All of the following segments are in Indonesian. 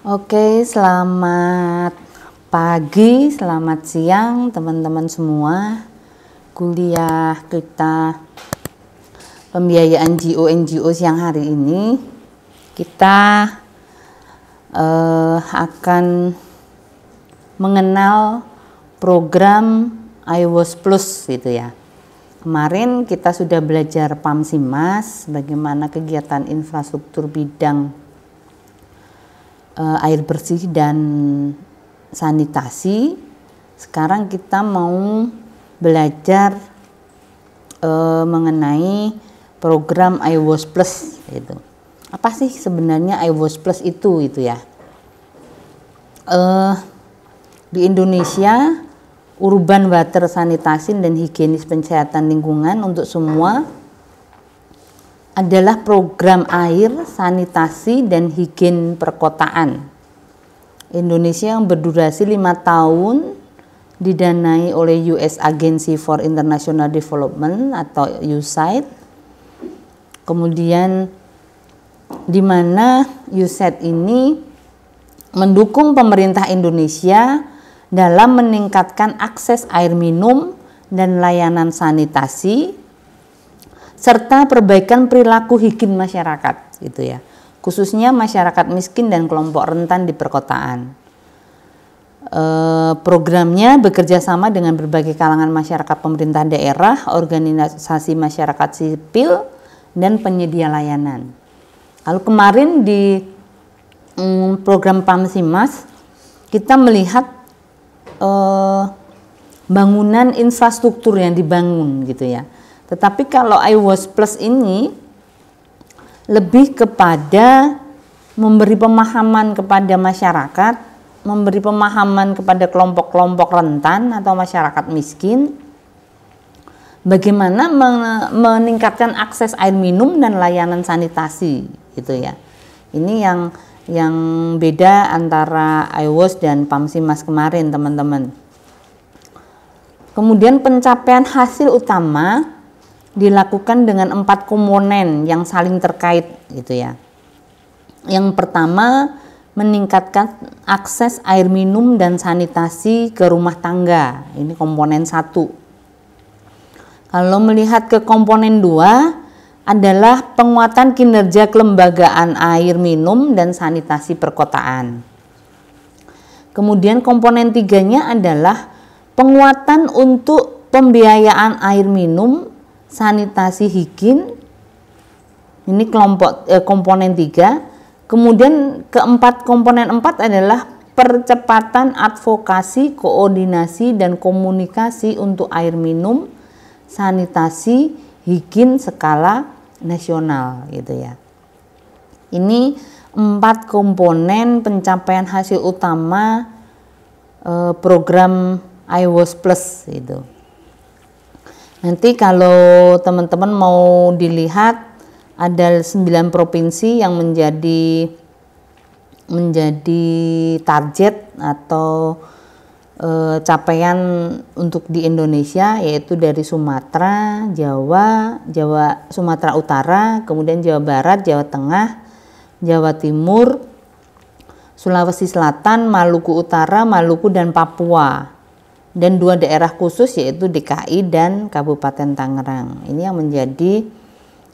Oke, selamat pagi, selamat siang teman-teman semua. Kuliah kita pembiayaan GO/NGO siang hari ini kita akan mengenal program iWOS Plus gitu ya. Kemarin kita sudah belajar PAMSIMAS, bagaimana kegiatan infrastruktur bidang air bersih dan sanitasi. Sekarang kita mau belajar mengenai program iWOS Plus gitu. Apa sih sebenarnya iWOS Plus itu ya? Di Indonesia, urban water sanitasi dan higienis pencahayaan lingkungan untuk semua adalah program air, sanitasi, dan higien perkotaan Indonesia yang berdurasi 5 tahun, didanai oleh US Agency for International Development atau USAID. Kemudian di mana USAID ini mendukung pemerintah Indonesia dalam meningkatkan akses air minum dan layanan sanitasi serta perbaikan perilaku higien masyarakat gitu ya, khususnya masyarakat miskin dan kelompok rentan di perkotaan. Programnya bekerja sama dengan berbagai kalangan masyarakat, pemerintah daerah, organisasi masyarakat sipil, dan penyedia layanan. Lalu kemarin di program PAMSIMAS kita melihat bangunan infrastruktur yang dibangun gitu ya. Tetapi kalau iWOS Plus ini lebih kepada memberi pemahaman kepada masyarakat, memberi pemahaman kepada kelompok-kelompok rentan atau masyarakat miskin, bagaimana meningkatkan akses air minum dan layanan sanitasi gitu ya. Ini yang beda antara iWOS dan PAMSIMAS kemarin, teman-teman. Kemudian pencapaian hasil utama dilakukan dengan 4 komponen yang saling terkait gitu ya. Yang pertama, meningkatkan akses air minum dan sanitasi ke rumah tangga. Ini komponen 1. Kalau melihat ke komponen 2 adalah penguatan kinerja kelembagaan air minum dan sanitasi perkotaan. Kemudian komponen 3-nya adalah penguatan untuk pembiayaan air minum, sanitasi higien. Ini komponen 3. Kemudian komponen 4 adalah percepatan advokasi, koordinasi, dan komunikasi untuk air minum, sanitasi, higien skala nasional gitu ya. Ini 4 komponen pencapaian hasil utama program iWOS Plus gitu. Nanti kalau teman-teman mau dilihat ada 9 provinsi yang menjadi target atau capaian untuk di Indonesia, yaitu dari Sumatera, Sumatera Utara, kemudian Jawa Barat, Jawa Tengah, Jawa Timur, Sulawesi Selatan, Maluku Utara, Maluku, dan Papua. Dan 2 daerah khusus yaitu DKI dan Kabupaten Tangerang. Ini yang menjadi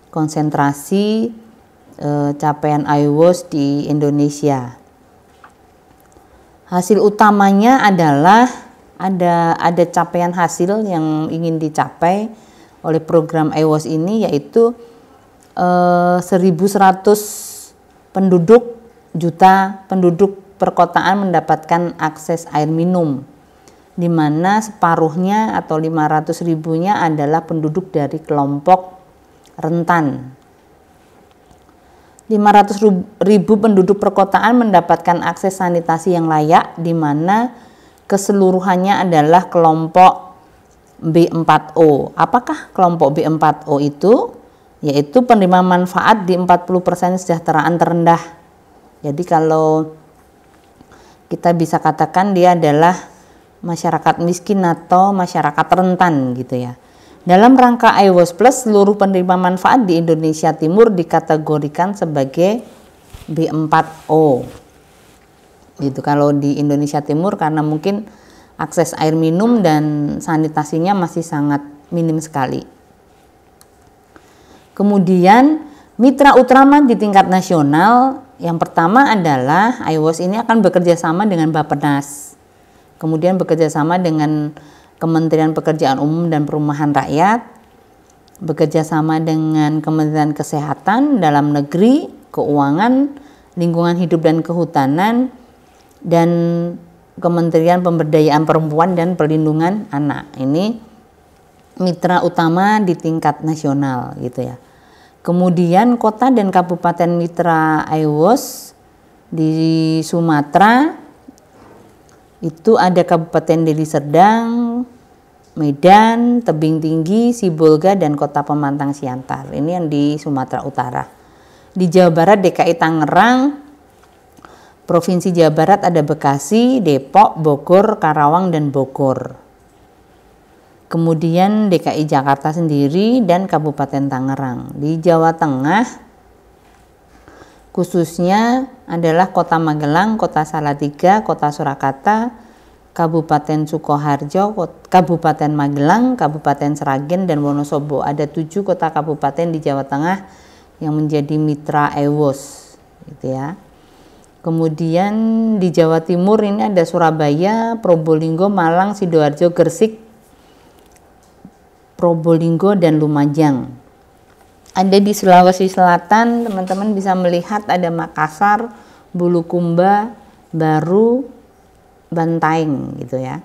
konsentrasi capaian iWOS di Indonesia. Hasil utamanya adalah ada capaian hasil yang ingin dicapai oleh program iWOS ini, yaitu 1.100 juta penduduk perkotaan mendapatkan akses air minum, di mana separuhnya atau 500.000-nya adalah penduduk dari kelompok rentan. 500.000 penduduk perkotaan mendapatkan akses sanitasi yang layak, di mana keseluruhannya adalah kelompok B4O. Apakah kelompok B4O itu? Yaitu penerima manfaat di 40% kesejahteraan terendah. Jadi kalau kita bisa katakan dia adalah masyarakat miskin atau masyarakat rentan gitu ya. Dalam rangka iWOS Plus, seluruh penerima manfaat di Indonesia Timur dikategorikan sebagai B4O. Gitu. Kalau di Indonesia Timur karena mungkin akses air minum dan sanitasinya masih sangat minim sekali. Kemudian mitra utama di tingkat nasional, yang pertama adalah IWOS ini akan bekerja sama dengan Bappenas, kemudian bekerja sama dengan Kementerian Pekerjaan Umum dan Perumahan Rakyat, bekerja sama dengan Kementerian Kesehatan, Dalam Negeri, Keuangan, Lingkungan Hidup dan Kehutanan, dan Kementerian Pemberdayaan Perempuan dan Perlindungan Anak. Ini mitra utama di tingkat nasional gitu ya. Kemudian kota dan kabupaten mitra IWOS di Sumatera itu ada Kabupaten Deli Serdang, Medan, Tebing Tinggi, Sibolga, dan Kota Pemantang Siantar. Ini yang di Sumatera Utara. Di Jawa Barat DKI Tangerang, Provinsi Jawa Barat ada Bekasi, Depok, Bogor, Karawang, dan Bogor. Kemudian DKI Jakarta sendiri dan Kabupaten Tangerang. Di Jawa Tengah khususnya adalah Kota Magelang, Kota Salatiga, Kota Surakarta, Kabupaten Sukoharjo, Kabupaten Magelang, Kabupaten Sragen, dan Wonosobo. Ada 7 kota kabupaten di Jawa Tengah yang menjadi mitra IWOS gitu ya. Kemudian di Jawa Timur ini ada Surabaya, Probolinggo, Malang, Sidoarjo, Gresik, Probolinggo, dan Lumajang. Ada di Sulawesi Selatan, teman-teman bisa melihat ada Makassar, Bulukumba, Baru, Bantaeng gitu ya.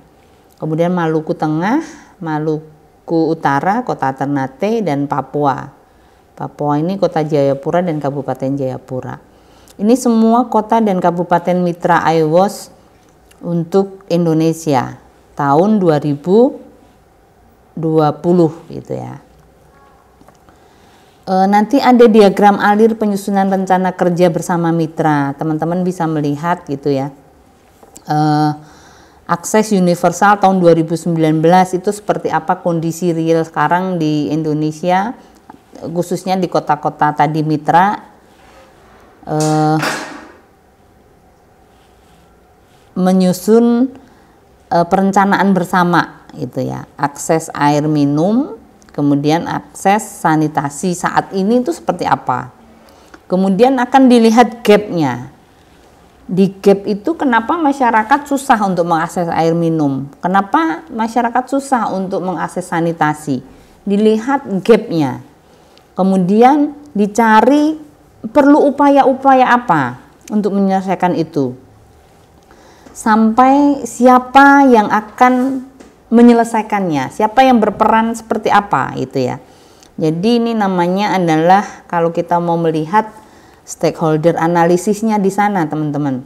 Kemudian Maluku Tengah, Maluku Utara, Kota Ternate, dan Papua. Papua ini Kota Jayapura dan Kabupaten Jayapura. Ini semua kota dan kabupaten mitra IWOS untuk Indonesia tahun 2020 gitu ya. Nanti ada diagram alir penyusunan rencana kerja bersama mitra, teman-teman bisa melihat gitu ya. Akses universal tahun 2019 itu seperti apa kondisi real sekarang di Indonesia, khususnya di kota-kota tadi mitra. Menyusun perencanaan bersama gitu ya, akses air minum, kemudian akses sanitasi saat ini itu seperti apa, kemudian akan dilihat gapnya. Di gap itu kenapa masyarakat susah untuk mengakses air minum, kenapa masyarakat susah untuk mengakses sanitasi, dilihat gapnya, kemudian dicari perlu upaya-upaya apa untuk menyelesaikan itu, sampai siapa yang akan menyelesaikannya, siapa yang berperan seperti apa itu ya. Jadi ini namanya adalah kalau kita mau melihat stakeholder analisisnya di sana teman-teman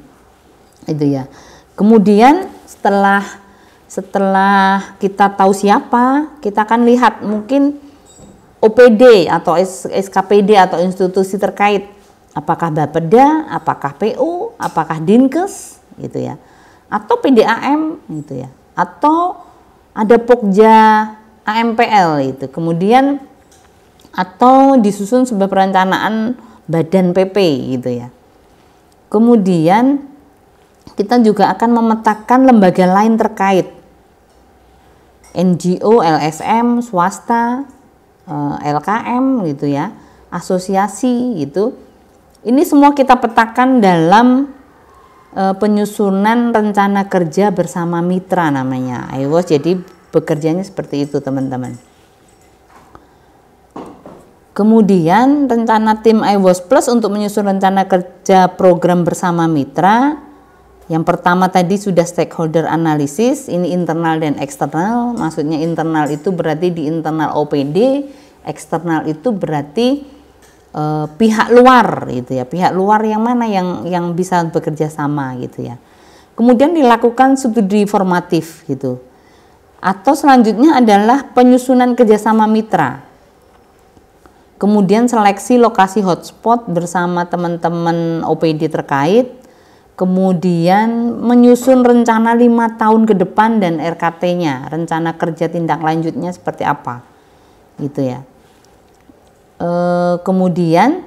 itu ya. Kemudian setelah kita tahu siapa, kita akan lihat mungkin OPD atau SKPD atau institusi terkait, apakah Bapeda, apakah PU, apakah Dinkes gitu ya, atau PDAM gitu ya, atau ada Pokja AMPL itu, kemudian atau disusun sebuah perencanaan Badan PP gitu ya. Kemudian kita juga akan memetakan lembaga lain terkait, NGO, LSM, swasta, LKM gitu ya, asosiasi gitu. Ini semua kita petakan dalam penyusunan rencana kerja bersama mitra namanya IWOS. Jadi bekerjanya seperti itu teman-teman. Kemudian rencana tim IWOS Plus untuk menyusun rencana kerja program bersama mitra. Yang pertama tadi sudah stakeholder analisis, ini internal dan eksternal. Maksudnya internal itu berarti di internal OPD, eksternal itu berarti pihak luar gitu ya. Pihak luar yang mana yang bisa bekerja sama gitu ya. Kemudian dilakukan studi formatif gitu. Atau selanjutnya adalah penyusunan kerjasama mitra. Kemudian seleksi lokasi hotspot bersama teman-teman OPD terkait. Kemudian menyusun rencana 5 tahun ke depan dan RKT-nya, rencana kerja tindak lanjutnya seperti apa gitu ya. Kemudian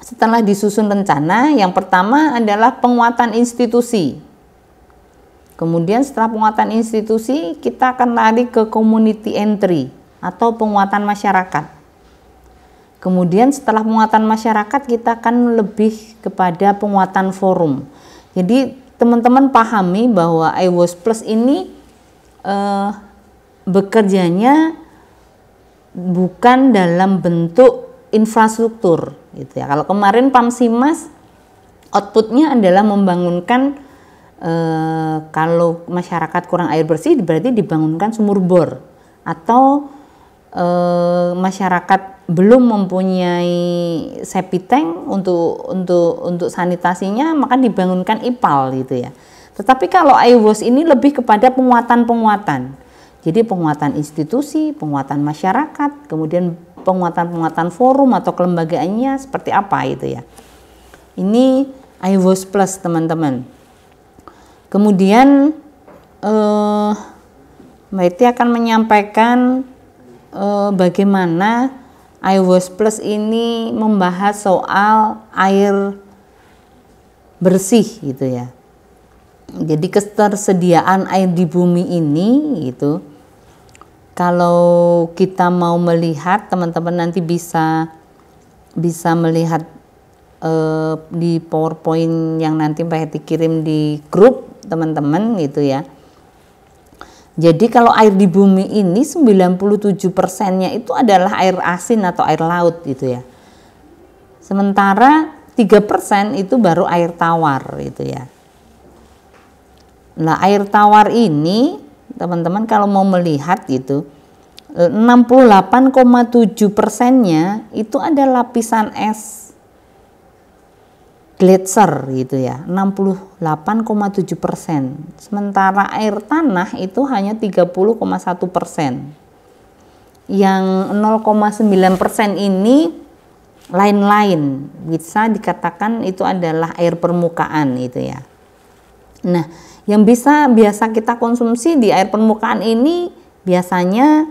setelah disusun rencana, yang pertama adalah penguatan institusi. Kemudian setelah penguatan institusi, kita akan lari ke community entry atau penguatan masyarakat. Kemudian setelah penguatan masyarakat, kita akan lebih kepada penguatan forum. Jadi teman-teman pahami bahwa iWOS Plus ini bekerjanya bukan dalam bentuk infrastruktur gitu ya. Kalau kemarin Pamsimas outputnya adalah membangunkan kalau masyarakat kurang air bersih berarti dibangunkan sumur bor, atau masyarakat belum mempunyai septic tank untuk sanitasinya, maka dibangunkan IPAL gitu ya. Tetapi kalau iWOS ini lebih kepada penguatan. Jadi penguatan institusi, penguatan masyarakat, kemudian penguatan forum atau kelembagaannya seperti apa itu ya. Ini iWOS Plus teman-teman. Kemudian Mbak Iti akan menyampaikan bagaimana iWOS Plus ini membahas soal air bersih gitu ya. Jadi ketersediaan air di bumi ini gitu. Kalau kita mau melihat, teman-teman nanti bisa melihat di PowerPoint yang nanti Mbak Hetty kirim di grup teman-teman gitu ya. Jadi kalau air di bumi ini 97%-nya itu adalah air asin atau air laut gitu ya. Sementara 3% itu baru air tawar gitu ya. Nah, air tawar ini teman-teman kalau mau melihat gitu 68,7%-nya itu ada lapisan es gletser gitu ya, 68,7%. Sementara air tanah itu hanya 30,1%. Yang 0,9% ini lain-lain, bisa dikatakan itu adalah air permukaan itu ya. Nah, yang biasa kita konsumsi di air permukaan ini biasanya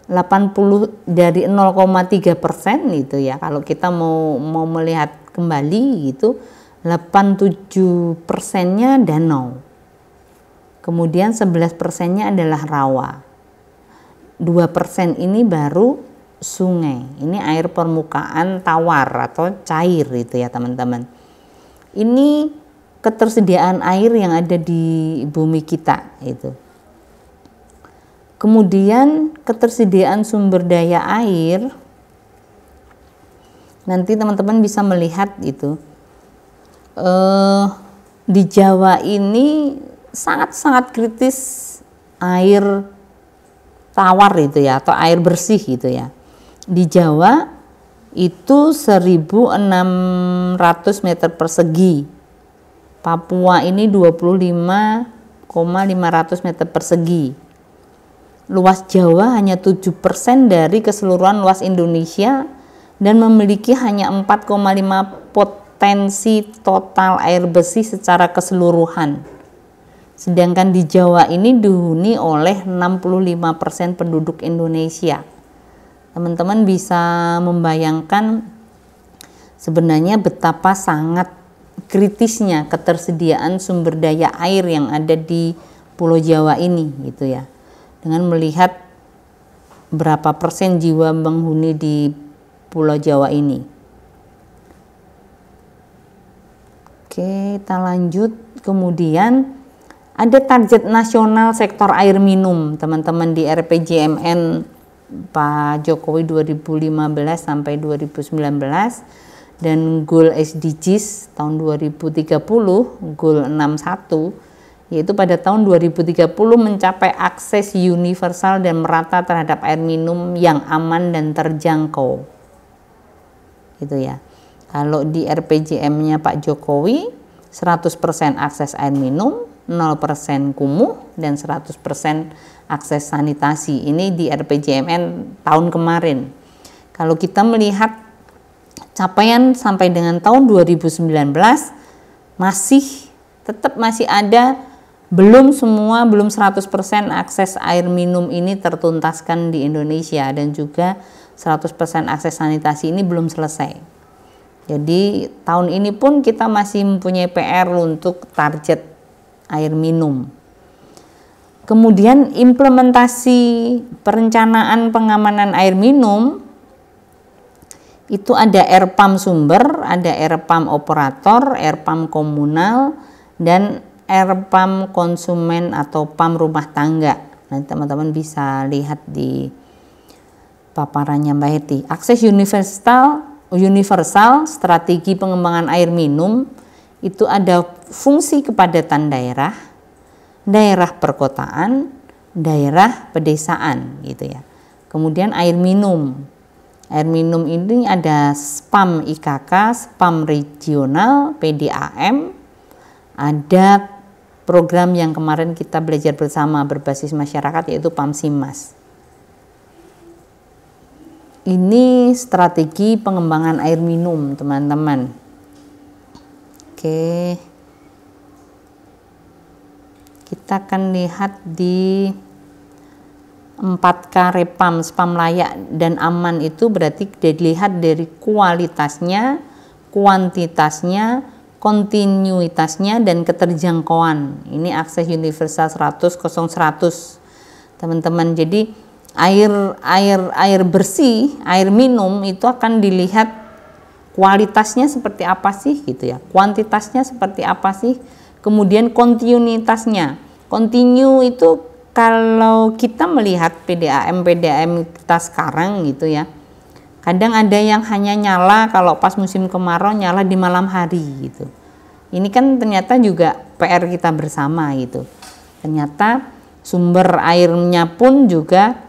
80 dari 0,3% itu ya. Kalau kita mau melihat kembali gitu, 87%-nya danau. Kemudian 11%-nya adalah rawa. 2% ini baru sungai. Ini air permukaan tawar atau cair itu ya teman-teman. Ini ketersediaan air yang ada di bumi kita itu. Kemudian ketersediaan sumber daya air, nanti teman-teman bisa melihat itu di Jawa ini sangat-sangat kritis air tawar itu ya, atau air bersih gitu ya. Di Jawa itu 1.600 meter persegi. Papua ini 25,500 meter persegi. Luas Jawa hanya 7% dari keseluruhan luas Indonesia dan memiliki hanya 4,5 potensi total air bersih secara keseluruhan. Sedangkan di Jawa ini dihuni oleh 65% penduduk Indonesia. Teman-teman bisa membayangkan sebenarnya betapa sangat kritisnya ketersediaan sumber daya air yang ada di Pulau Jawa ini gitu ya. Dengan melihat berapa persen jiwa penghuni di Pulau Jawa ini. Oke, kita lanjut. Kemudian ada target nasional sektor air minum, teman-teman, di RPJMN Pak Jokowi 2015 sampai 2019, dan goal SDGs tahun 2030, goal 61, yaitu pada tahun 2030 mencapai akses universal dan merata terhadap air minum yang aman dan terjangkau. Gitu ya. Kalau di RPJM-nya Pak Jokowi 100% akses air minum, 0% kumuh, dan 100% akses sanitasi. Ini di RPJMN tahun kemarin. Kalau kita melihat capaian sampai dengan tahun 2019 tetap masih ada, belum 100% akses air minum ini tertuntaskan di Indonesia, dan juga 100% akses sanitasi ini belum selesai. Jadi tahun ini pun kita masih mempunyai PR untuk target air minum. Kemudian implementasi perencanaan pengamanan air minum itu ada air pump sumber, ada air pump operator, air pump komunal, dan air pump konsumen atau pump rumah tangga. Nanti teman-teman bisa lihat di paparannya Mbak Heti. Akses universal strategi pengembangan air minum itu ada fungsi kepadatan daerah, daerah perkotaan, daerah pedesaan gitu ya. Kemudian air minum. Air minum ini ada SPAM IKK, SPAM regional, PDAM, ada program yang kemarin kita belajar bersama berbasis masyarakat yaitu PAMSIMAS. Ini strategi pengembangan air minum, teman-teman. Oke. Kita akan lihat di 4K Repam, spam layak dan aman itu berarti dilihat dari kualitasnya, kuantitasnya, kontinuitasnya, dan keterjangkauan. Ini akses universal 100/100, teman-teman. Jadi air bersih, air minum itu akan dilihat kualitasnya seperti apa sih gitu ya, kuantitasnya seperti apa sih, kemudian kontinuitasnya. Kontinu itu kalau kita melihat PDAM kita sekarang gitu ya, kadang ada yang hanya nyala kalau pas musim kemarau, nyala di malam hari gitu. Ini kan ternyata juga PR kita bersama gitu. Ternyata sumber airnya pun juga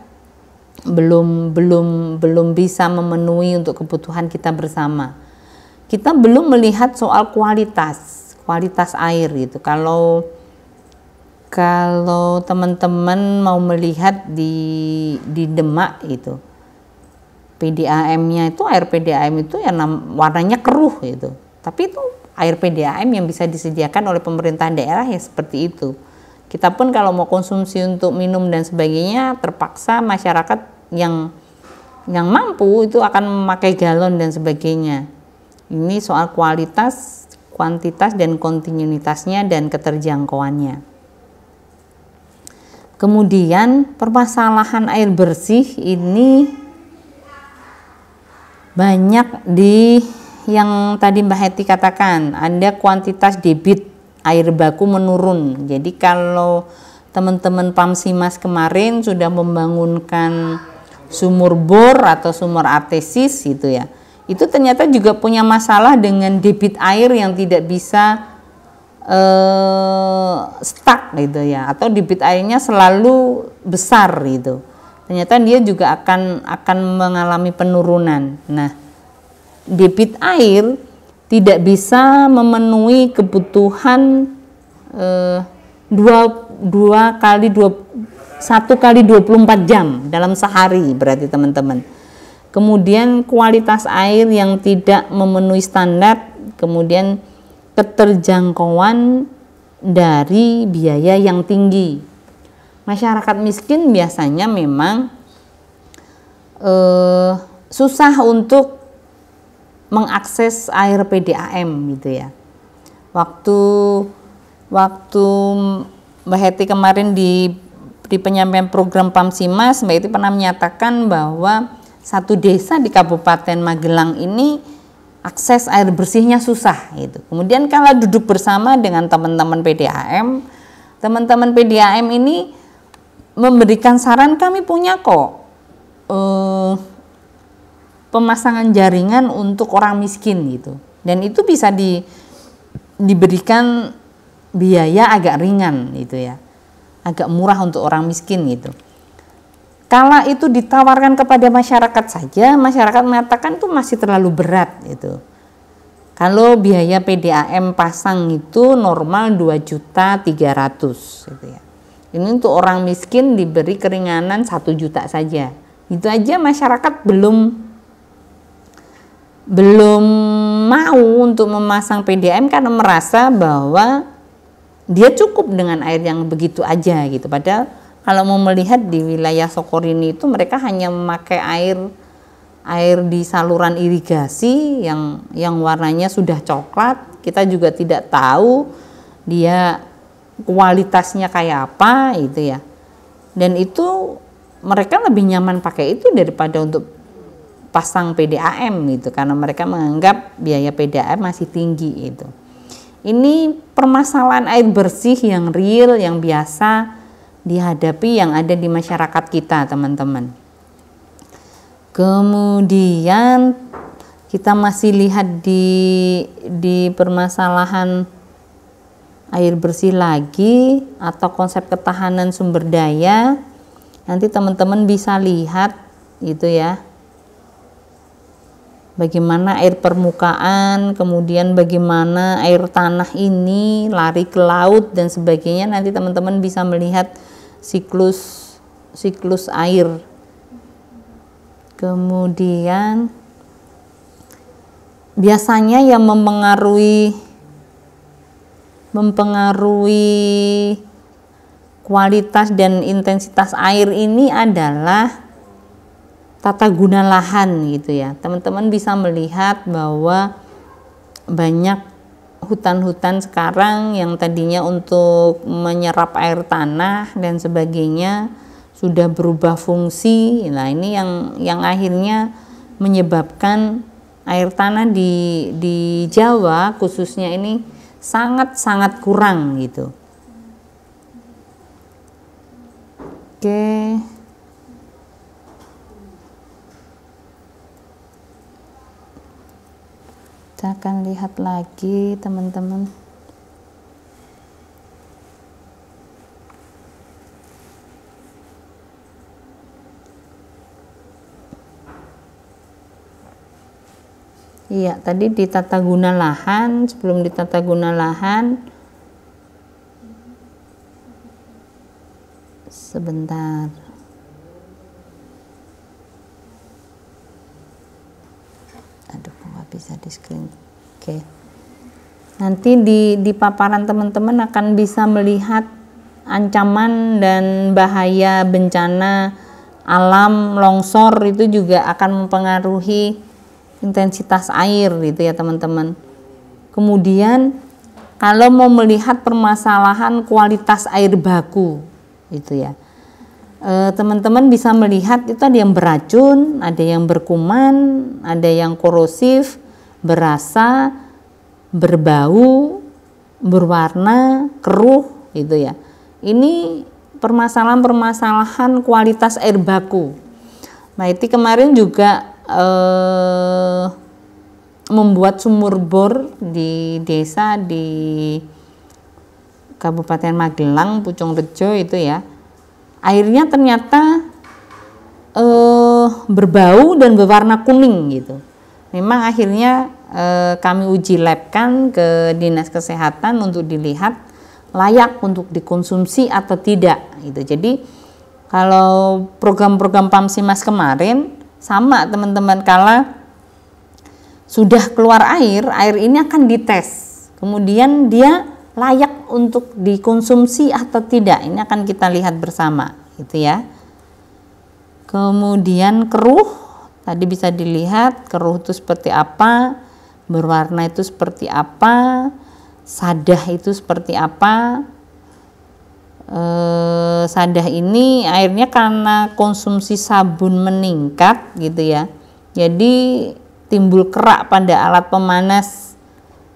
belum bisa memenuhi untuk kebutuhan kita bersama. Kita belum melihat soal kualitas air gitu. Kalau teman-teman mau melihat di Demak itu, PDAM-nya itu, air PDAM itu yang warnanya keruh gitu. Tapi itu air PDAM yang bisa disediakan oleh pemerintah daerah ya seperti itu. Kita pun kalau mau konsumsi untuk minum dan sebagainya, terpaksa masyarakat yang mampu itu akan memakai galon dan sebagainya. Ini soal kualitas, kuantitas, dan kontinuitasnya dan keterjangkauannya. Kemudian permasalahan air bersih ini banyak di yang tadi Mbak Heti katakan, ada kuantitas debit air baku menurun. Jadi kalau teman-teman PAMSIMAS kemarin sudah membangunkan sumur bor atau sumur artesis gitu ya, itu ternyata juga punya masalah dengan debit air yang tidak bisa stuck gitu ya, atau debit airnya selalu besar gitu. Ternyata dia juga akan mengalami penurunan. Nah, debit air tidak bisa memenuhi kebutuhan 1 kali 24 jam dalam sehari berarti teman-teman. Kemudian kualitas air yang tidak memenuhi standar, kemudian keterjangkauan dari biaya yang tinggi. Masyarakat miskin biasanya memang susah untuk mengakses air PDAM gitu ya. Waktu Mbak Heti kemarin di penyampaian program PAMSIMAS, Mbak Heti pernah menyatakan bahwa satu desa di Kabupaten Magelang ini akses air bersihnya susah gitu. Kemudian kalau duduk bersama dengan teman-teman PDAM ini memberikan saran, kami punya kok pemasangan jaringan untuk orang miskin gitu, dan itu bisa diberikan biaya agak ringan gitu ya, agak murah untuk orang miskin gitu. Kala itu ditawarkan kepada masyarakat saja, masyarakat mengatakan itu masih terlalu berat gitu. Kalau biaya PDAM pasang itu normal 2.300.000 gitu ya. Ini untuk orang miskin diberi keringanan 1 juta saja. Itu aja masyarakat belum mau untuk memasang PDAM karena merasa bahwa dia cukup dengan air yang begitu aja gitu. Padahal kalau mau melihat di wilayah Sokorini itu mereka hanya memakai air air di saluran irigasi yang warnanya sudah coklat, kita juga tidak tahu dia kualitasnya kayak apa itu ya. Dan itu mereka lebih nyaman pakai itu daripada untuk pasang PDAM gitu, karena mereka menganggap biaya PDAM masih tinggi itu. Ini permasalahan air bersih yang real, yang biasa dihadapi yang ada di masyarakat kita, teman-teman. Kemudian kita masih lihat di permasalahan air bersih lagi atau konsep ketahanan sumber daya. Nanti teman-teman bisa lihat gitu ya, bagaimana air permukaan, kemudian bagaimana air tanah ini lari ke laut dan sebagainya. Nanti teman-teman bisa melihat siklus air. Kemudian biasanya yang mempengaruhi kualitas dan intensitas air ini adalah tata guna lahan gitu ya. Teman-teman bisa melihat bahwa banyak hutan-hutan sekarang yang tadinya untuk menyerap air tanah dan sebagainya sudah berubah fungsi. Nah, ini yang akhirnya menyebabkan air tanah di Jawa khususnya ini sangat-sangat kurang gitu. Oke. Kita akan lihat lagi, teman-teman. Iya, tadi di tata guna lahan, sebelum di tata guna lahan, sebentar. Aduh, nggak bisa di screen. Oke. Nanti di paparan teman-teman akan bisa melihat ancaman dan bahaya bencana alam, longsor itu juga akan mempengaruhi intensitas air gitu ya, teman-teman. Kemudian kalau mau melihat permasalahan kualitas air baku itu ya, teman-teman bisa melihat itu ada yang beracun, ada yang berkuman, ada yang korosif, berasa, berbau, berwarna, keruh gitu ya. Ini permasalahan kualitas air baku. Nah, itu kemarin juga membuat sumur bor di desa di Kabupaten Magelang, Pucung Rejo itu ya. Airnya ternyata berbau dan berwarna kuning gitu. Memang akhirnya kami uji labkan ke Dinas Kesehatan untuk dilihat layak untuk dikonsumsi atau tidak gitu. Jadi kalau program-program Pamsimas kemarin sama, teman-teman, kala sudah keluar air ini akan dites, kemudian dia layak untuk dikonsumsi atau tidak, ini akan kita lihat bersama gitu ya. Kemudian keruh, tadi bisa dilihat keruh itu seperti apa, berwarna itu seperti apa, sadah itu seperti apa. Sadah ini airnya karena konsumsi sabun meningkat gitu ya, jadi timbul kerak pada alat pemanas.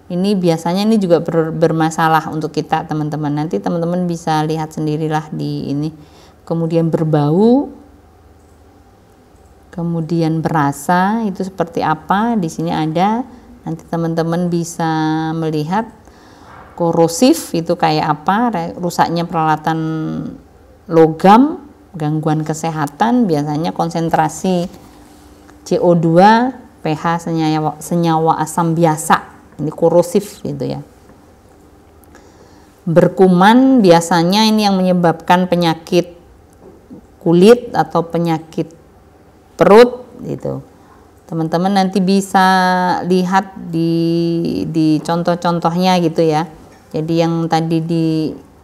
Ini biasanya ini juga bermasalah untuk kita, teman-teman. Nanti teman-teman bisa lihat sendirilah di ini. Kemudian berbau, kemudian berasa itu seperti apa, di sini ada. Nanti teman-teman bisa melihat. Korosif itu kayak apa, rusaknya peralatan logam, gangguan kesehatan, biasanya konsentrasi CO2, pH senyawa asam biasa, ini korosif gitu ya. Berkuman biasanya ini yang menyebabkan penyakit kulit atau penyakit perut gitu. Teman-teman nanti bisa lihat di contoh-contohnya gitu ya. Jadi yang tadi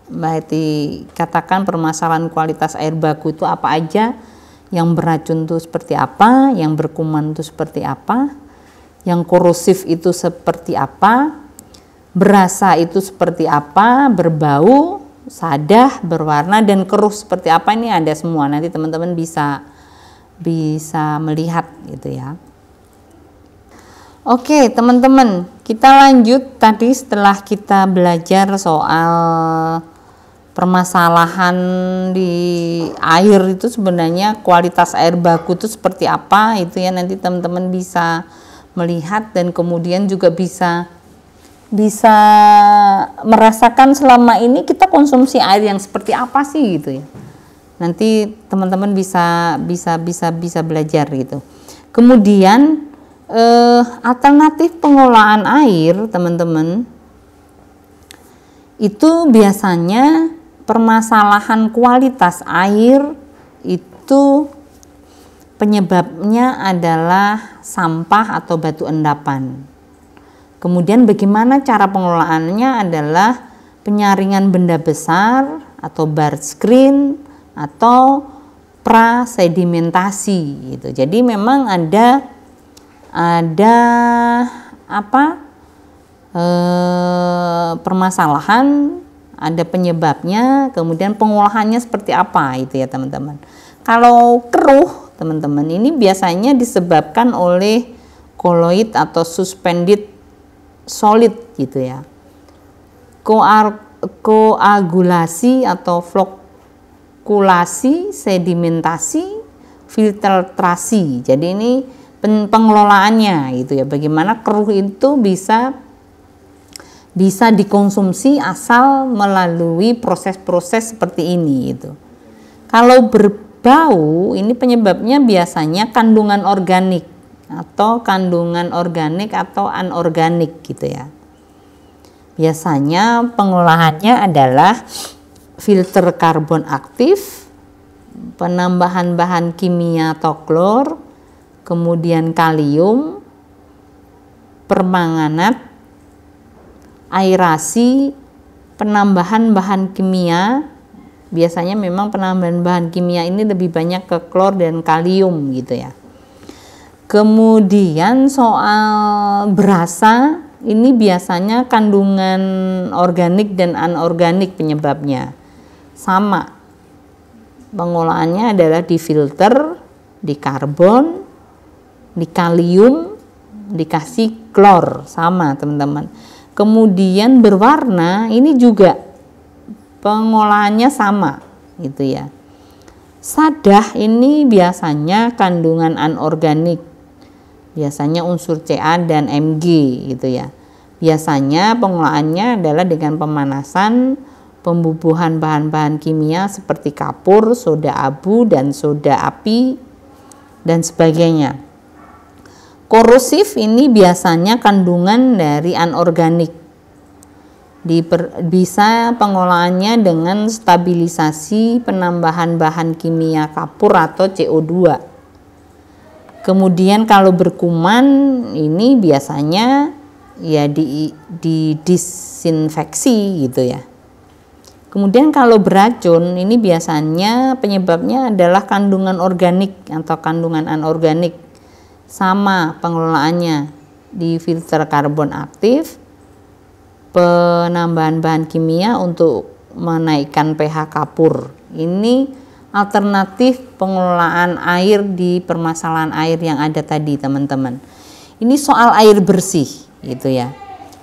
Mbak Heti katakan permasalahan kualitas air baku itu apa aja, Yang beracun itu seperti apa, yang berkuman itu seperti apa, yang korosif itu seperti apa, berasa itu seperti apa, berbau, sadah, berwarna, dan keruh seperti apa, ini ada semua. Nanti teman-teman bisa melihat gitu ya. Oke teman-teman, kita lanjut. Tadi setelah kita belajar soal permasalahan di air itu, sebenarnya kualitas air baku itu seperti apa, itu ya nanti teman-teman bisa melihat, dan kemudian juga bisa merasakan selama ini kita konsumsi air yang seperti apa sih gitu ya. Nanti teman-teman bisa belajar gitu. Kemudian alternatif pengolahan air, teman-teman, itu biasanya permasalahan kualitas air itu penyebabnya adalah sampah atau batu endapan. Kemudian bagaimana cara pengelolaannya adalah penyaringan benda besar atau bar screen atau prasedimentasi gitu. Jadi memang ada permasalahan, ada penyebabnya, kemudian pengolahannya seperti apa itu ya teman-teman. Kalau keruh teman-teman, ini biasanya disebabkan oleh koloid atau suspended solid gitu ya, koagulasi atau flokulasi, sedimentasi, filtrasi. Jadi ini pengelolaannya gitu ya, bagaimana keruh itu bisa dikonsumsi asal melalui proses-proses seperti ini gitu. Kalau berbau, ini penyebabnya biasanya kandungan organik atau anorganik gitu ya. Biasanya pengolahannya adalah filter karbon aktif, penambahan bahan kimia atau klor, kemudian kalium, permanganat, aerasi, penambahan bahan kimia. Biasanya memang penambahan bahan kimia ini lebih banyak ke klor dan kalium gitu ya. Kemudian soal berasa, ini biasanya kandungan organik dan anorganik penyebabnya. Sama, pengolahannya adalah di filter, di karbon, di kalium, dikasih klor, sama teman-teman. Kemudian berwarna, ini juga pengolahannya sama gitu ya. Sadah ini biasanya kandungan anorganik, biasanya unsur Ca dan Mg gitu ya. Biasanya pengolahannya adalah dengan pemanasan, pembubuhan bahan-bahan kimia seperti kapur, soda abu, dan soda api, dan sebagainya. Korosif ini biasanya kandungan dari anorganik. Bisa pengolahannya dengan stabilisasi penambahan bahan kimia kapur atau CO2. Kemudian kalau berkuman ini biasanya ya disinfeksi gitu ya. Kemudian kalau beracun ini biasanya penyebabnya adalah kandungan organik atau kandungan anorganik. Sama pengelolaannya, di filter karbon aktif, penambahan bahan kimia untuk menaikkan pH kapur. Ini alternatif pengelolaan air di permasalahan air yang ada tadi teman-teman. Ini soal air bersih gitu ya.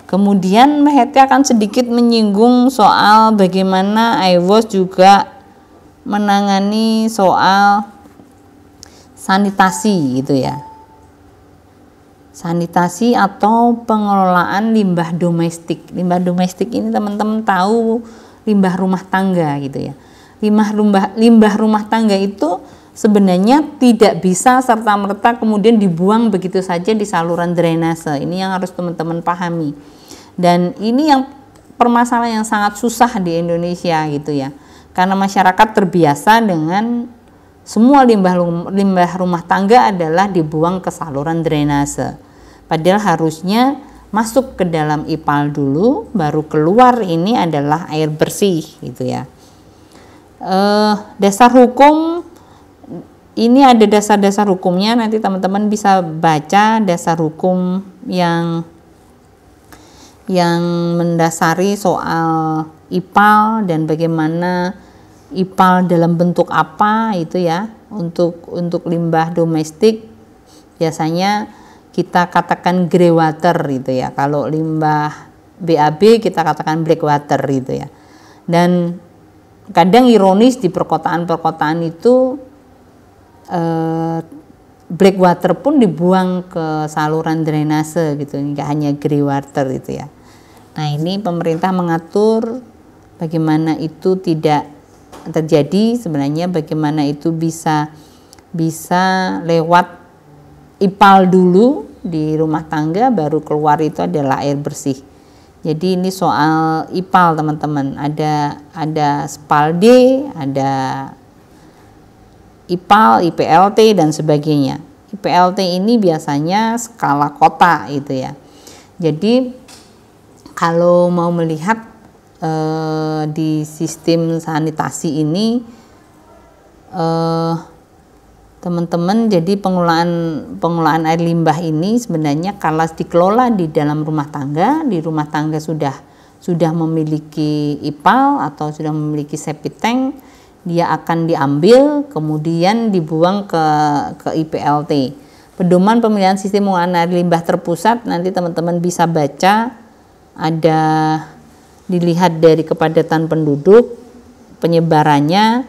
Kemudian Meheti akan sedikit menyinggung soal bagaimana IWOS juga menangani soal sanitasi gitu ya. Sanitasi atau pengelolaan limbah domestik. Limbah domestik ini teman-teman tahu limbah rumah tangga gitu ya. Limbah rumah tangga itu sebenarnya tidak bisa serta-merta kemudian dibuang begitu saja di saluran drainase. Ini yang harus teman-teman pahami. Dan ini yang permasalahan yang sangat susah di Indonesia gitu ya. Karena masyarakat terbiasa dengan semua limbah rumah tangga adalah dibuang ke saluran drainase. Padahal harusnya masuk ke dalam IPAL dulu, baru keluar ini adalah air bersih gitu ya. Dasar hukum ini ada dasar-dasar hukumnya, nanti teman-teman bisa baca dasar hukum yang mendasari soal IPAL dan bagaimana IPAL dalam bentuk apa itu ya. Untuk limbah domestik biasanya kita katakan grey water gitu ya. Kalau limbah BAB kita katakan black water gitu ya. Dan kadang ironis di perkotaan-perkotaan itu black water pun dibuang ke saluran drainase gitu, nggak hanya grey water itu ya. Nah, ini pemerintah mengatur bagaimana itu tidak terjadi, sebenarnya bagaimana itu bisa lewat IPAL dulu di rumah tangga, baru keluar itu adalah air bersih. Jadi ini soal IPAL teman-teman, ada SPALD, ada IPAL, IPLT dan sebagainya. IPLT ini biasanya skala kota itu ya. Jadi kalau mau melihat di sistem sanitasi ini teman-teman, jadi pengelolaan air limbah ini sebenarnya kalau dikelola di dalam rumah tangga, di rumah tangga sudah memiliki IPAL atau sudah memiliki septic tank, dia akan diambil kemudian dibuang ke IPLT. Pedoman pemilihan sistem pengelolaan air limbah terpusat nanti teman-teman bisa baca, ada dilihat dari kepadatan penduduk, penyebarannya,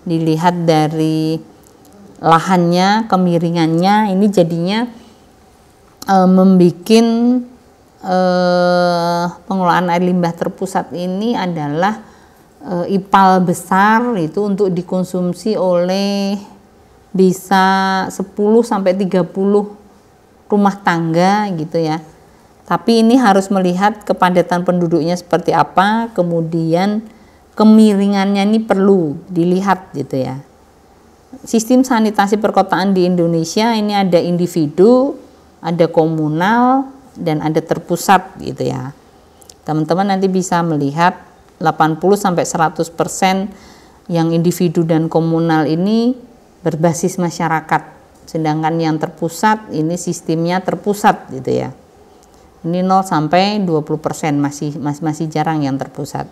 dilihat dari lahannya, kemiringannya, ini jadinya membuat pengelolaan air limbah terpusat ini adalah IPAL besar itu untuk dikonsumsi oleh bisa 10-30 rumah tangga gitu ya. Tapi ini harus melihat kepadatan penduduknya seperti apa, kemudian kemiringannya ini perlu dilihat gitu ya. Sistem sanitasi perkotaan di Indonesia ini ada individu, ada komunal, dan ada terpusat gitu ya. Teman-teman nanti bisa melihat 80-100% yang individu dan komunal ini berbasis masyarakat, sedangkan yang terpusat ini sistemnya terpusat gitu ya. Ini 0-20% masih jarang yang terpusat.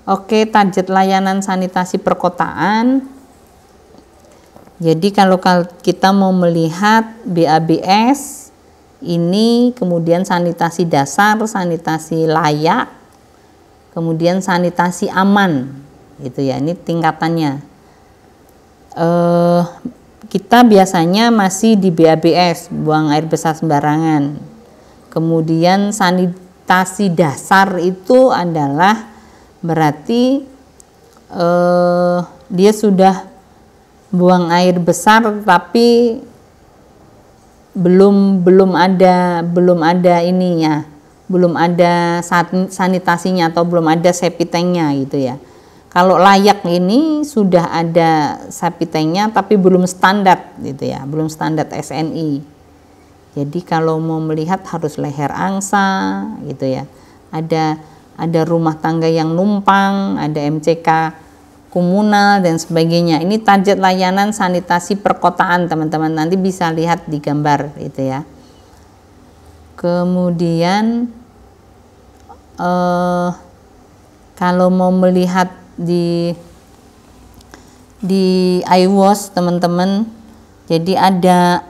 Oke, target layanan sanitasi perkotaan. Jadi kalau kita mau melihat BABS ini, kemudian sanitasi dasar, sanitasi layak, kemudian sanitasi aman gitu ya, ini tingkatannya. Kita biasanya masih di BABS, buang air besar sembarangan. Kemudian sanitasi dasar itu adalah berarti dia sudah buang air besar tapi belum ada ininya, belum ada sanitasinya atau belum ada septic tanknya gitu ya. Kalau layak ini sudah ada septic tanknya tapi belum standar gitu ya, belum standar SNI. Jadi kalau mau melihat harus leher angsa gitu ya. Ada rumah tangga yang numpang, ada MCK komunal dan sebagainya. Ini target layanan sanitasi perkotaan teman-teman, nanti bisa lihat di gambar itu ya. Kemudian kalau mau melihat di iWash teman-teman, jadi ada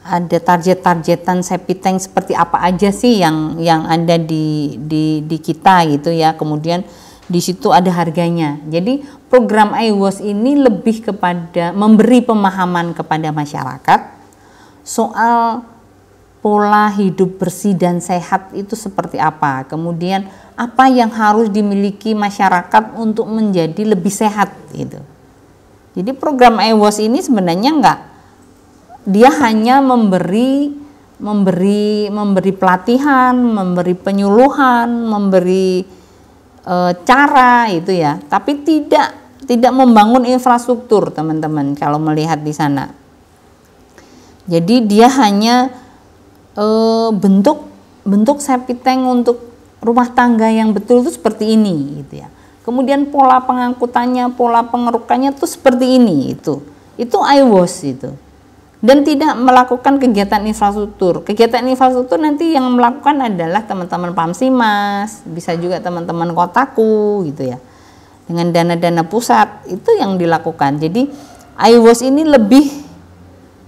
target-targetan septic tank seperti apa aja sih yang ada di kita gitu ya. Kemudian di situ ada harganya. Jadi program iWash ini lebih kepada memberi pemahaman kepada masyarakat soal pola hidup bersih dan sehat itu seperti apa. Kemudian apa yang harus dimiliki masyarakat untuk menjadi lebih sehat gitu. Jadi program iWash ini sebenarnya dia hanya memberi pelatihan, memberi penyuluhan, memberi cara itu ya, tapi tidak membangun infrastruktur teman-teman kalau melihat di sana. Jadi dia hanya bentuk septic tank untuk rumah tangga yang betul itu seperti ini gitu ya. Kemudian pola pengangkutannya, pola pengerukannya tuh seperti ini itu IWOS itu. Dan tidak melakukan kegiatan infrastruktur. Kegiatan infrastruktur nanti yang melakukan adalah teman-teman Pamsimas, bisa juga teman-teman Kotaku gitu ya. Dengan dana-dana pusat itu yang dilakukan. Jadi IWOS ini lebih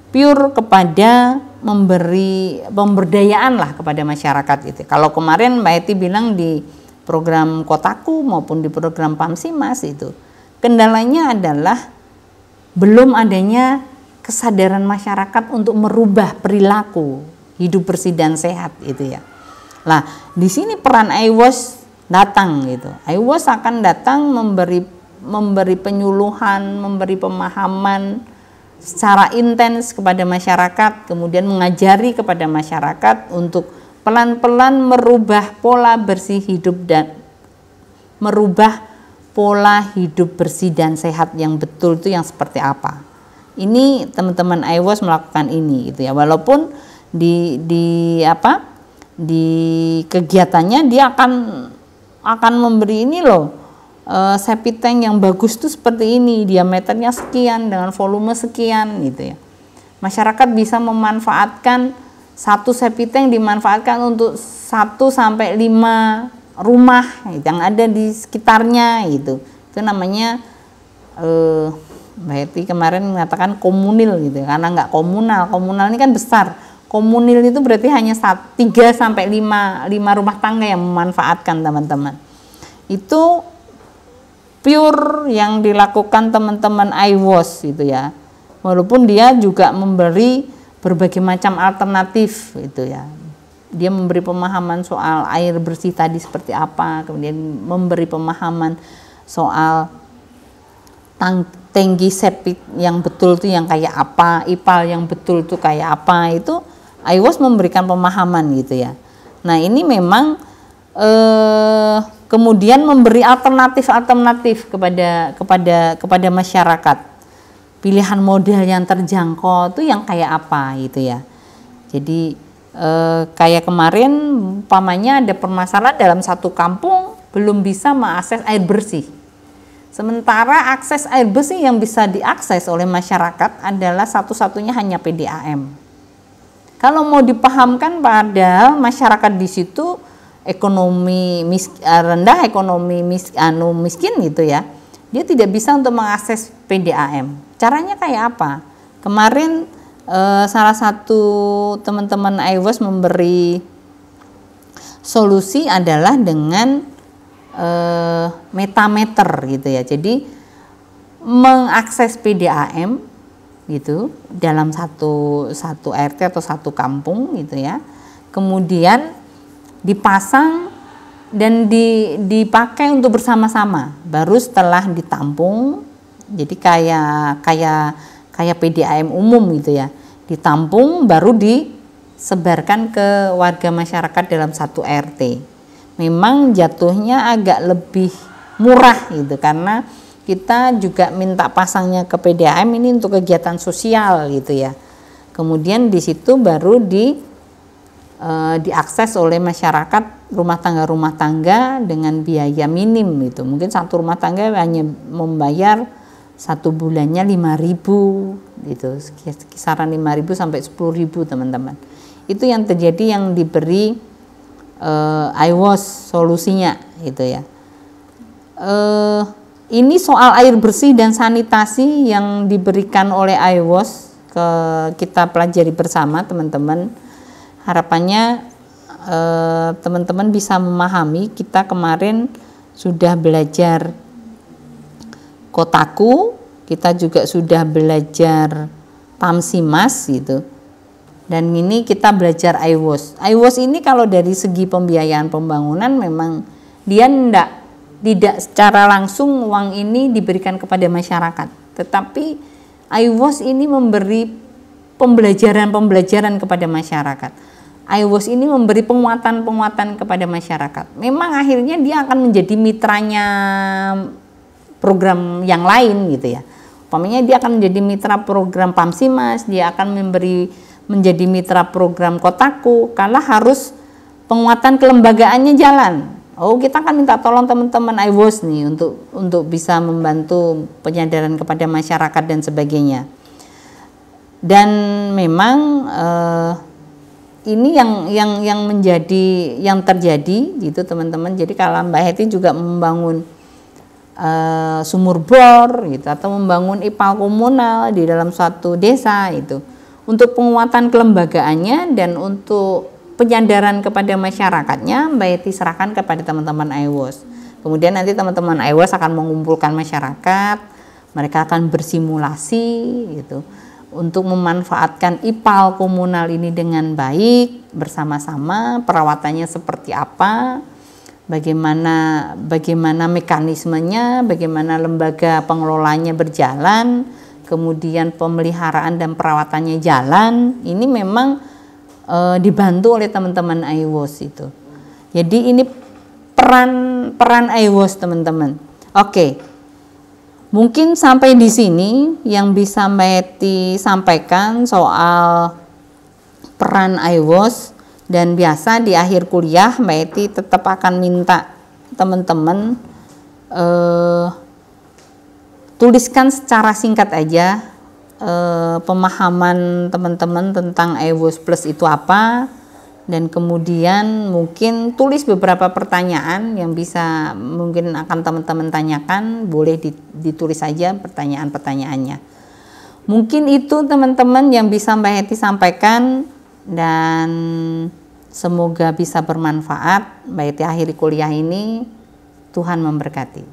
pure kepada memberi pemberdayaan lah kepada masyarakat itu. Kalau kemarin Mbak Eti bilang di program Kotaku maupun di program Pamsimas itu kendalanya adalah belum adanya kesadaran masyarakat untuk merubah perilaku hidup bersih dan sehat itu ya. Nah, di sini peran IWOS datang gitu. IWOS akan datang memberi penyuluhan, memberi pemahaman secara intens kepada masyarakat, kemudian mengajari kepada masyarakat untuk pelan-pelan merubah pola bersih hidup dan merubah pola hidup bersih dan sehat yang betul itu yang seperti apa. Ini teman-teman IWOS melakukan ini gitu ya. Walaupun di kegiatannya dia akan memberi ini loh. Septic tank yang bagus tuh seperti ini, diameternya sekian dengan volume sekian gitu ya. Masyarakat bisa memanfaatkan satu septic tank dimanfaatkan untuk 1 sampai 5 rumah yang ada di sekitarnya gitu. Itu namanya Mbak Eti kemarin mengatakan komunil gitu ya, karena nggak komunal. Komunal ini kan besar. Komunil itu berarti hanya 3 sampai 5 rumah tangga yang memanfaatkan teman-teman. Itu pure yang dilakukan teman-teman IWOS gitu ya. Walaupun dia juga memberi berbagai macam alternatif gitu ya. Dia memberi pemahaman soal air bersih tadi seperti apa, kemudian memberi pemahaman soal tangki septic yang betul itu yang kayak apa, IPAL yang betul itu kayak apa, itu IWOS memberikan pemahaman gitu ya. Nah, ini memang kemudian memberi alternatif kepada masyarakat. Pilihan model yang terjangkau itu yang kayak apa gitu ya. Jadi kayak kemarin umpamanya ada permasalahan dalam satu kampung belum bisa mengakses air bersih. Sementara akses air bersih yang bisa diakses oleh masyarakat adalah satu-satunya hanya PDAM. Kalau mau dipahamkan pada masyarakat di situ ekonomi rendah, ekonomi miskin gitu ya, dia tidak bisa untuk mengakses PDAM. Caranya kayak apa? Kemarin salah satu teman-teman IWOS memberi solusi adalah dengan metameter gitu ya. Jadi mengakses PDAM gitu dalam satu RT atau satu kampung gitu ya. Kemudian dipasang dan dipakai untuk bersama-sama. Baru setelah ditampung, jadi kayak PDAM umum gitu ya. Ditampung baru disebarkan ke warga masyarakat dalam satu RT. Memang jatuhnya agak lebih murah gitu karena kita juga minta pasangnya ke PDAM ini untuk kegiatan sosial gitu ya. Kemudian di situ baru diakses oleh masyarakat rumah tangga dengan biaya minim gitu. Mungkin satu rumah tangga hanya membayar satu bulannya 5.000 gitu, kisaran 5.000 sampai 10.000 teman-teman. Itu yang terjadi yang diberi IWOS solusinya gitu ya. Ini soal air bersih dan sanitasi yang diberikan oleh IWOS kita pelajari bersama teman-teman. Harapannya teman-teman bisa memahami. Kita kemarin sudah belajar Kotaku, kita juga sudah belajar Pamsimas gitu. Dan ini kita belajar IWOS. IWOS ini kalau dari segi pembiayaan pembangunan memang dia tidak secara langsung uang ini diberikan kepada masyarakat. Tetapi IWOS ini memberi pembelajaran kepada masyarakat. IWOS ini memberi penguatan kepada masyarakat. Memang akhirnya dia akan menjadi mitranya program yang lain gitu ya. Umpamanya dia akan menjadi mitra program Pamsimas, dia akan menjadi mitra program Kotaku, kalau harus penguatan kelembagaannya jalan. Oh, kita akan minta tolong teman-teman IWOS nih untuk bisa membantu penyadaran kepada masyarakat dan sebagainya. Dan memang ini yang terjadi gitu teman-teman. Jadi kalau Mbak Heti juga membangun sumur bor gitu atau membangun IPAL komunal di dalam suatu desa itu untuk penguatan kelembagaannya dan untuk penyadaran kepada masyarakatnya, Mbak Yeti serahkan kepada teman-teman IWOS. Kemudian nanti teman-teman IWOS akan mengumpulkan masyarakat, mereka akan bersimulasi gitu untuk memanfaatkan IPAL komunal ini dengan baik bersama-sama, perawatannya seperti apa, bagaimana mekanismenya, bagaimana lembaga pengelolanya berjalan, kemudian pemeliharaan dan perawatannya jalan. Ini memang dibantu oleh teman-teman IWOS itu. Jadi ini peran IWOS teman-teman. Oke. Mungkin sampai di sini yang bisa Mbak Heti sampaikan soal peran IWOS, dan biasa di akhir kuliah Mbak Heti tetap akan minta teman-teman tuliskan secara singkat aja pemahaman teman-teman tentang IWOS Plus itu apa, dan kemudian mungkin tulis beberapa pertanyaan yang bisa mungkin akan teman-teman tanyakan, boleh ditulis saja pertanyaan-pertanyaannya. Mungkin itu teman-teman yang bisa Mbak Heti sampaikan, dan semoga bisa bermanfaat. Mbak Heti akhiri kuliah ini, Tuhan memberkati.